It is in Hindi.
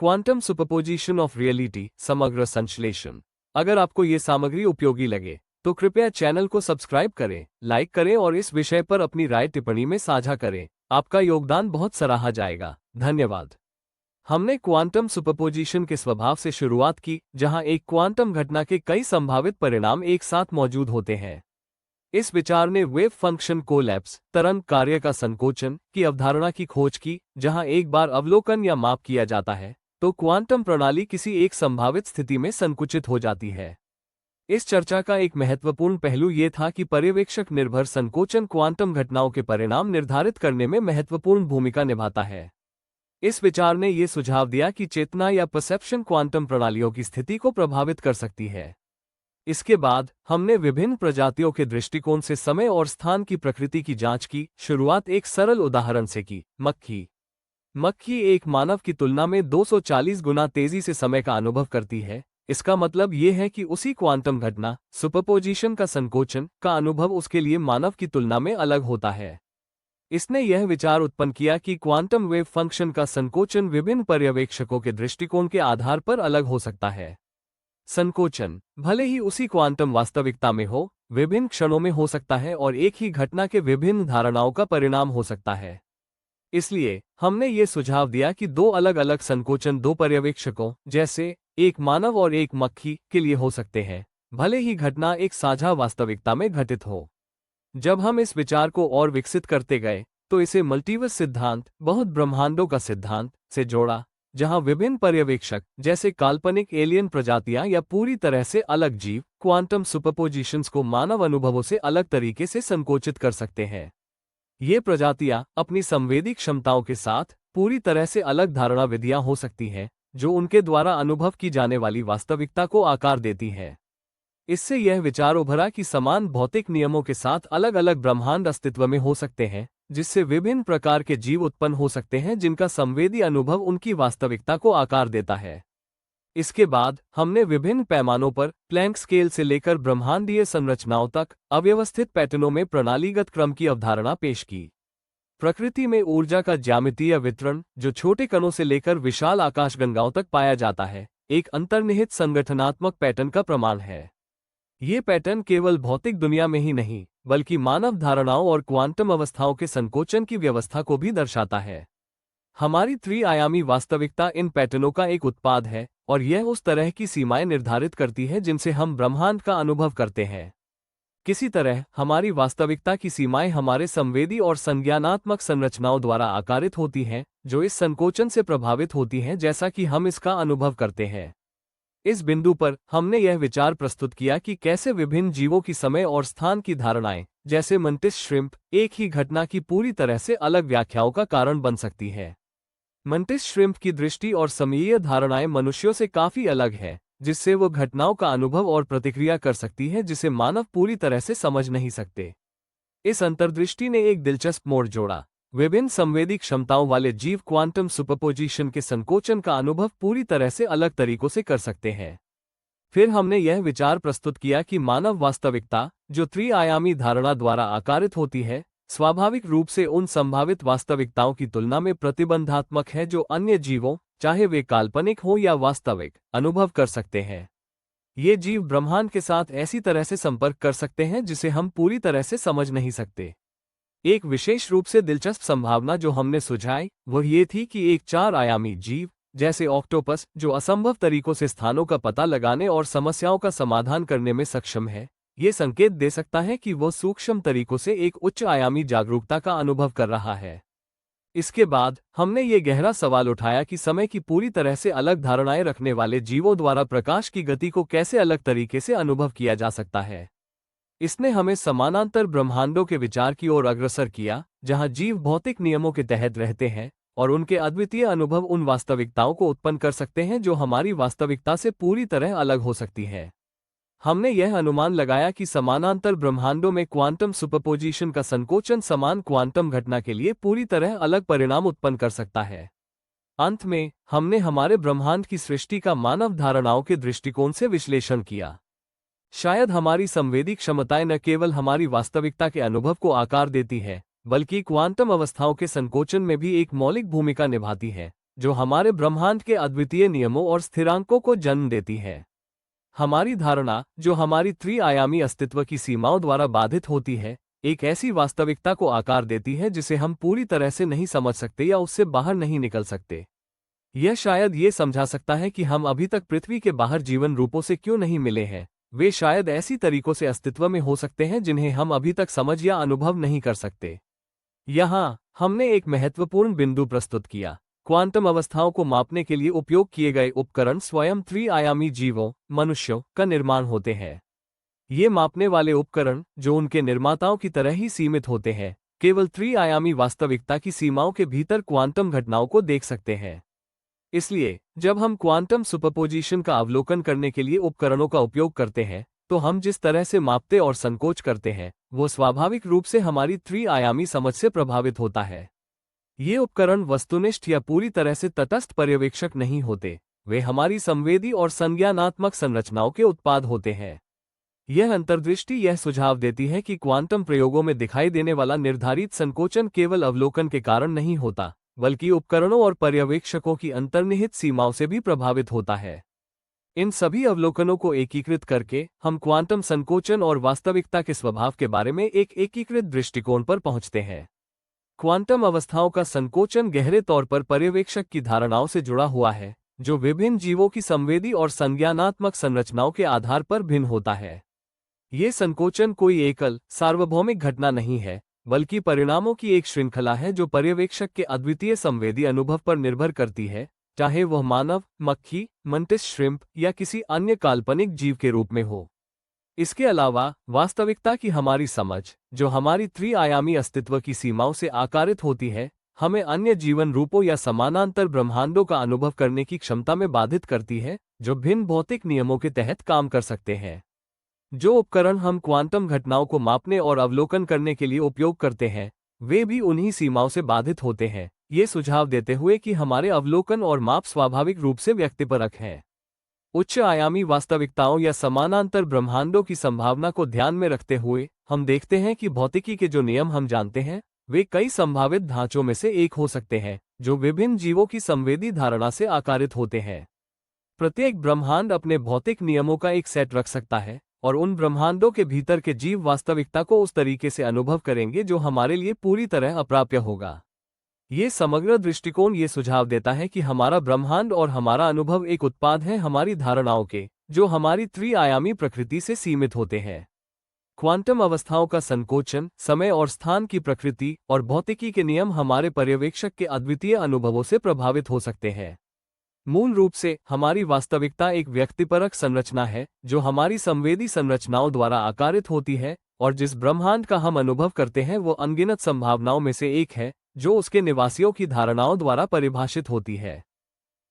क्वांटम सुपरपोजिशन ऑफ रियलिटी समग्र संश्लेषण। अगर आपको ये सामग्री उपयोगी लगे तो कृपया चैनल को सब्सक्राइब करें, लाइक करें और इस विषय पर अपनी राय टिप्पणी में साझा करें। आपका योगदान बहुत सराहा जाएगा। धन्यवाद। हमने क्वांटम सुपरपोजिशन के स्वभाव से शुरुआत की, जहां एक क्वांटम घटना के कई संभावित परिणाम एक साथ मौजूद होते हैं। इस विचार ने वेव फंक्शन कोलैप्स तरंग कार्य का संकोचन की अवधारणा की खोज की, जहां एक बार अवलोकन या माप किया जाता है तो क्वांटम प्रणाली किसी एक संभावित स्थिति में संकुचित हो जाती है। इस चर्चा का एक महत्वपूर्ण पहलू यह था कि पर्यवेक्षक निर्भर संकोचन क्वांटम घटनाओं के परिणाम निर्धारित करने में महत्वपूर्ण भूमिका निभाता है। इस विचार ने यह सुझाव दिया कि चेतना या परसेप्शन क्वांटम प्रणालियों की स्थिति को प्रभावित कर सकती है। इसके बाद हमने विभिन्न प्रजातियों के दृष्टिकोण से समय और स्थान की प्रकृति की जांच की। शुरुआत एक सरल उदाहरण से की। मक्खी एक मानव की तुलना में 240 गुना तेजी से समय का अनुभव करती है। इसका मतलब यह है कि उसी क्वांटम घटना सुपरपोजिशन का संकोचन का अनुभव उसके लिए मानव की तुलना में अलग होता है। इसने यह विचार उत्पन्न किया कि क्वांटम वेव फंक्शन का संकोचन विभिन्न पर्यवेक्षकों के दृष्टिकोण के आधार पर अलग हो सकता है। संकोचन भले ही उसी क्वांटम वास्तविकता में हो, विभिन्न क्षणों में हो सकता है और एक ही घटना के विभिन्न धारणाओं का परिणाम हो सकता है। इसलिए हमने ये सुझाव दिया कि दो अलग अलग संकोचन दो पर्यवेक्षकों, जैसे एक मानव और एक मक्खी, के लिए हो सकते हैं, भले ही घटना एक साझा वास्तविकता में घटित हो। जब हम इस विचार को और विकसित करते गए तो इसे मल्टीवर्स सिद्धांत, बहुत ब्रह्मांडों का सिद्धांत, से जोड़ा, जहां विभिन्न पर्यवेक्षक जैसे काल्पनिक एलियन प्रजातियां या पूरी तरह से अलग जीव क्वांटम सुपरपोजिशंस को मानव अनुभवों से अलग तरीके से संकोचित कर सकते हैं। ये प्रजातियां अपनी संवेदी क्षमताओं के साथ पूरी तरह से अलग धारणा विधियां हो सकती हैं, जो उनके द्वारा अनुभव की जाने वाली वास्तविकता को आकार देती हैं। इससे यह विचार उभरा कि समान भौतिक नियमों के साथ अलग अलग ब्रह्मांड अस्तित्व में हो सकते हैं, जिससे विभिन्न प्रकार के जीव उत्पन्न हो सकते हैं जिनका संवेदी अनुभव उनकी वास्तविकता को आकार देता है। इसके बाद हमने विभिन्न पैमानों पर, प्लैंक स्केल से लेकर ब्रह्मांडीय संरचनाओं तक, अव्यवस्थित पैटर्नों में प्रणालीगत क्रम की अवधारणा पेश की। प्रकृति में ऊर्जा का ज्यामितीय वितरण, जो छोटे कणों से लेकर विशाल आकाशगंगाओं तक पाया जाता है, एक अंतर्निहित संगठनात्मक पैटर्न का प्रमाण है। ये पैटर्न केवल भौतिक दुनिया में ही नहीं, बल्कि मानव धारणाओं और क्वांटम अवस्थाओं के संकोचन की व्यवस्था को भी दर्शाता है। हमारी त्रि-आयामी वास्तविकता इन पैटर्नों का एक उत्पाद है, और यह उस तरह की सीमाएं निर्धारित करती है जिनसे हम ब्रह्मांड का अनुभव करते हैं। किसी तरह हमारी वास्तविकता की सीमाएं हमारे संवेदी और संज्ञानात्मक संरचनाओं द्वारा आकारित होती हैं, जो इस संकोचन से प्रभावित होती हैं जैसा कि हम इसका अनुभव करते हैं। इस बिंदु पर हमने यह विचार प्रस्तुत किया कि कैसे विभिन्न जीवों की समय और स्थान की धारणाएं, जैसे मंटिस श्रिम्प, एक ही घटना की पूरी तरह से अलग व्याख्याओं का कारण बन सकती है। मंटिस श्रिम्प की दृष्टि और समयीय धारणाएं मनुष्यों से काफी अलग है, जिससे वो घटनाओं का अनुभव और प्रतिक्रिया कर सकती है जिसे मानव पूरी तरह से समझ नहीं सकते। इस अंतर्दृष्टि ने एक दिलचस्प मोड़ जोड़ा। विभिन्न संवेदी क्षमताओं वाले जीव क्वांटम सुपरपोजिशन के संकोचन का अनुभव पूरी तरह से अलग तरीकों से कर सकते हैं। फिर हमने यह विचार प्रस्तुत किया कि मानव वास्तविकता, जो त्रि-आयामी धारणा द्वारा आकारित होती है, स्वाभाविक रूप से उन संभावित वास्तविकताओं की तुलना में प्रतिबंधात्मक है जो अन्य जीवों, चाहे वे काल्पनिक हो या वास्तविक, अनुभव कर सकते हैं। ये जीव ब्रह्मांड के साथ ऐसी तरह से संपर्क कर सकते हैं जिसे हम पूरी तरह से समझ नहीं सकते। एक विशेष रूप से दिलचस्प संभावना जो हमने सुझाई वह ये थी कि एक 4-आयामी जीव, जैसे ऑक्टोपस, जो असंभव तरीकों से स्थानों का पता लगाने और समस्याओं का समाधान करने में सक्षम है, ये संकेत दे सकता है कि वह सूक्ष्म तरीकों से एक उच्च आयामी जागरूकता का अनुभव कर रहा है। इसके बाद हमने ये गहरा सवाल उठाया कि समय की पूरी तरह से अलग धारणाएं रखने वाले जीवों द्वारा प्रकाश की गति को कैसे अलग तरीके से अनुभव किया जा सकता है। इसने हमें समानांतर ब्रह्मांडों के विचार की ओर अग्रसर किया, जहां जीव भौतिक नियमों के तहत रहते हैं और उनके अद्वितीय अनुभव उन वास्तविकताओं को उत्पन्न कर सकते हैं जो हमारी वास्तविकता से पूरी तरह अलग हो सकती है। हमने यह अनुमान लगाया कि समानांतर ब्रह्मांडों में क्वांटम सुपरपोजिशन का संकोचन समान क्वांटम घटना के लिए पूरी तरह अलग परिणाम उत्पन्न कर सकता है। अंत में हमने हमारे ब्रह्मांड की सृष्टि का मानव धारणाओं के दृष्टिकोण से विश्लेषण किया। शायद हमारी संवेदी क्षमताएं न केवल हमारी वास्तविकता के अनुभव को आकार देती है, बल्कि क्वांटम अवस्थाओं के संकोचन में भी एक मौलिक भूमिका निभाती है, जो हमारे ब्रह्मांड के अद्वितीय नियमों और स्थिरांकों को जन्म देती है। हमारी धारणा, जो हमारी त्रिआयामी अस्तित्व की सीमाओं द्वारा बाधित होती है, एक ऐसी वास्तविकता को आकार देती है जिसे हम पूरी तरह से नहीं समझ सकते या उससे बाहर नहीं निकल सकते। यह शायद ये समझा सकता है कि हम अभी तक पृथ्वी के बाहर जीवन रूपों से क्यों नहीं मिले हैं। वे शायद ऐसी तरीकों से अस्तित्व में हो सकते हैं जिन्हें हम अभी तक समझ या अनुभव नहीं कर सकते। यहाँ हमने एक महत्वपूर्ण बिंदु प्रस्तुत किया। क्वांटम अवस्थाओं को मापने के लिए उपयोग किए गए उपकरण स्वयं त्रिआयामी जीवों, मनुष्यों का निर्माण होते हैं। ये मापने वाले उपकरण, जो उनके निर्माताओं की तरह ही सीमित होते हैं, केवल त्रिआयामी वास्तविकता की सीमाओं के भीतर क्वांटम घटनाओं को देख सकते हैं। इसलिए जब हम क्वांटम सुपरपोजिशन का अवलोकन करने के लिए उपकरणों का उपयोग करते हैं, तो हम जिस तरह से मापते और संकोच करते हैं, वो स्वाभाविक रूप से हमारी त्रिआयामी समझ से प्रभावित होता है। ये उपकरण वस्तुनिष्ठ या पूरी तरह से तटस्थ पर्यवेक्षक नहीं होते, वे हमारी संवेदी और संज्ञानात्मक संरचनाओं के उत्पाद होते हैं। यह अंतर्दृष्टि यह सुझाव देती है कि क्वांटम प्रयोगों में दिखाई देने वाला निर्धारित संकोचन केवल अवलोकन के कारण नहीं होता, बल्कि उपकरणों और पर्यवेक्षकों की अंतर्निहित सीमाओं से भी प्रभावित होता है। इन सभी अवलोकनों को एकीकृत करके हम क्वांटम संकोचन और वास्तविकता के स्वभाव के बारे में एक एकीकृत दृष्टिकोण पर पहुंचते हैं। क्वांटम अवस्थाओं का संकोचन गहरे तौर पर पर्यवेक्षक की धारणाओं से जुड़ा हुआ है, जो विभिन्न जीवों की संवेदी और संज्ञानात्मक संरचनाओं के आधार पर भिन्न होता है। ये संकोचन कोई एकल, सार्वभौमिक घटना नहीं है, बल्कि परिणामों की एक श्रृंखला है जो पर्यवेक्षक के अद्वितीय संवेदी अनुभव पर निर्भर करती है, चाहे वह मानव, मक्खी, मंटिस श्रिम्प या किसी अन्य काल्पनिक जीव के रूप में हो। इसके अलावा वास्तविकता की हमारी समझ, जो हमारी त्रिआयामी अस्तित्व की सीमाओं से आकारित होती है, हमें अन्य जीवन रूपों या समानांतर ब्रह्मांडों का अनुभव करने की क्षमता में बाधित करती है, जो भिन्न भौतिक नियमों के तहत काम कर सकते हैं। जो उपकरण हम क्वांटम घटनाओं को मापने और अवलोकन करने के लिए उपयोग करते हैं, वे भी उन्हीं सीमाओं से बाधित होते हैं, ये सुझाव देते हुए कि हमारे अवलोकन और माप स्वाभाविक रूप से व्यक्तिपरक हैं। उच्च आयामी वास्तविकताओं या समानांतर ब्रह्मांडों की संभावना को ध्यान में रखते हुए हम देखते हैं कि भौतिकी के जो नियम हम जानते हैं, वे कई संभावित ढांचों में से एक हो सकते हैं, जो विभिन्न जीवों की संवेदी धारणा से आकारित होते हैं। प्रत्येक ब्रह्मांड अपने भौतिक नियमों का एक सेट रख सकता है, और उन ब्रह्मांडों के भीतर के जीव वास्तविकता को उस तरीके से अनुभव करेंगे जो हमारे लिए पूरी तरह अप्राप्य होगा। ये समग्र दृष्टिकोण ये सुझाव देता है कि हमारा ब्रह्मांड और हमारा अनुभव एक उत्पाद है हमारी धारणाओं के, जो हमारी त्रिआयामी प्रकृति से सीमित होते हैं। क्वांटम अवस्थाओं का संकोचन, समय और स्थान की प्रकृति और भौतिकी के नियम हमारे पर्यवेक्षक के अद्वितीय अनुभवों से प्रभावित हो सकते हैं। मूल रूप से हमारी वास्तविकता एक व्यक्तिपरक संरचना है, जो हमारी संवेदी संरचनाओं द्वारा आकारित होती है, और जिस ब्रह्मांड का हम अनुभव करते हैं वो अनगिनत संभावनाओं में से एक है, जो उसके निवासियों की धारणाओं द्वारा परिभाषित होती है।